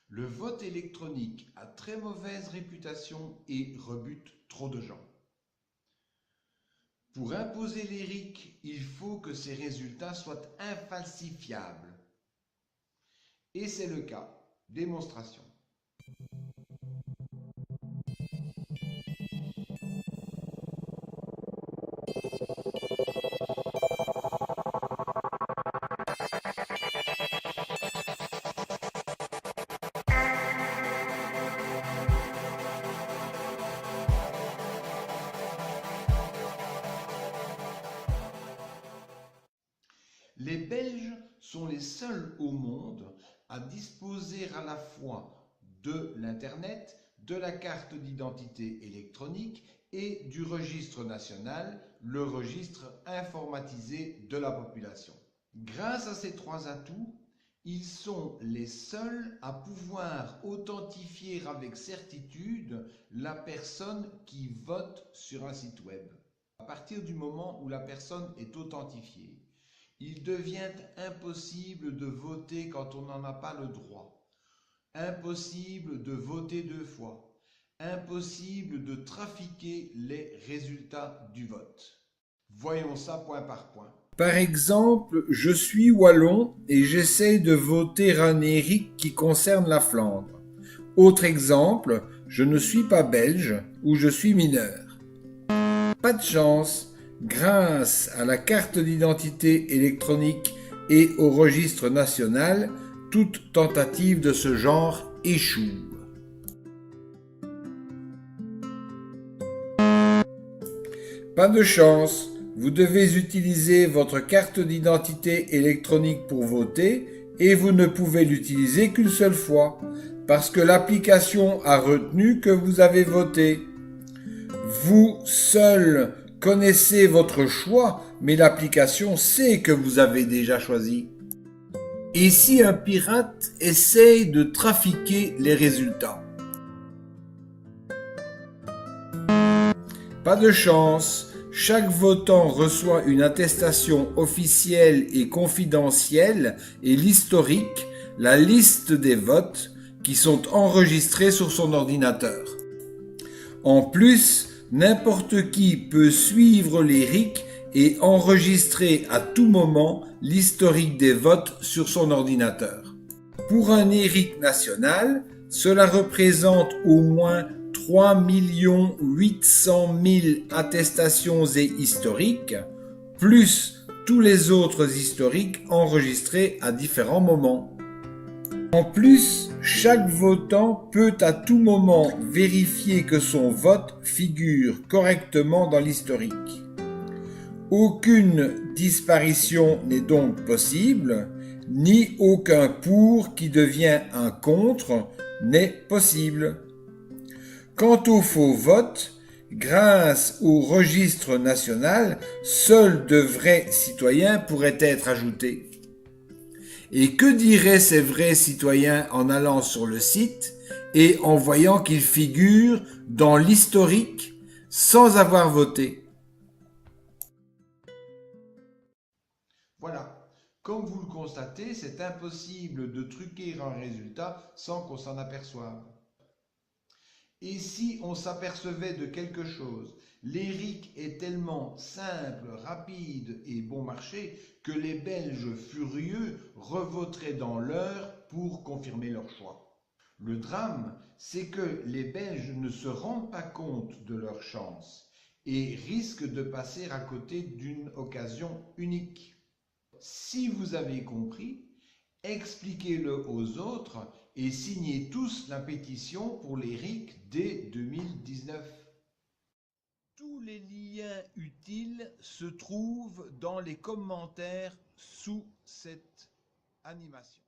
Le vote électronique a très mauvaise réputation et rebute trop de gens. Pour imposer les RIC, il faut que ces résultats soient infalsifiables. Et c'est le cas. Démonstration. Les Belges sont les seuls au monde à disposer à la fois de l'Internet, de la carte d'identité électronique et du registre national, le registre informatisé de la population. Grâce à ces trois atouts, ils sont les seuls à pouvoir authentifier avec certitude la personne qui vote sur un site web. À partir du moment où la personne est authentifiée, il devient impossible de voter quand on n'en a pas le droit. Impossible de voter deux fois. Impossible de trafiquer les résultats du vote. Voyons ça point par point. Par exemple, je suis wallon et j'essaye de voter un Éric qui concerne la Flandre. Autre exemple, je ne suis pas belge ou je suis mineur. Pas de chance, grâce à la carte d'identité électronique et au registre national, toute tentative de ce genre échoue. Pas de chance, vous devez utiliser votre carte d'identité électronique pour voter et vous ne pouvez l'utiliser qu'une seule fois parce que l'application a retenu que vous avez voté. Vous seul connaissez votre choix, mais l'application sait que vous avez déjà choisi. Et si un pirate essaye de trafiquer les résultats? Pas de chance, chaque votant reçoit une attestation officielle et confidentielle et l'historique, la liste des votes qui sont enregistrés sur son ordinateur. En plus, n'importe qui peut suivre les RIC et enregistrer à tout moment l'historique des votes sur son ordinateur. Pour un ERIC national, cela représente au moins 3 800 000 attestations et historiques, plus tous les autres historiques enregistrés à différents moments. En plus, chaque votant peut à tout moment vérifier que son vote figure correctement dans l'historique. Aucune disparition n'est donc possible, ni aucun pour qui devient un contre n'est possible. Quant au faux vote, grâce au registre national, seuls de vrais citoyens pourraient être ajoutés. Et que diraient ces vrais citoyens en allant sur le site et en voyant qu'ils figurent dans l'historique sans avoir voté? Voilà. Comme vous le constatez, c'est impossible de truquer un résultat sans qu'on s'en aperçoive. Et si on s'apercevait de quelque chose? L'ERIC est tellement simple, rapide et bon marché que les Belges furieux revoteraient dans l'heure pour confirmer leur choix. Le drame, c'est que les Belges ne se rendent pas compte de leur chance et risquent de passer à côté d'une occasion unique. Si vous avez compris, expliquez-le aux autres et signez tous la pétition pour les RIC dès 2019. Tous les liens utiles se trouvent dans les commentaires sous cette animation.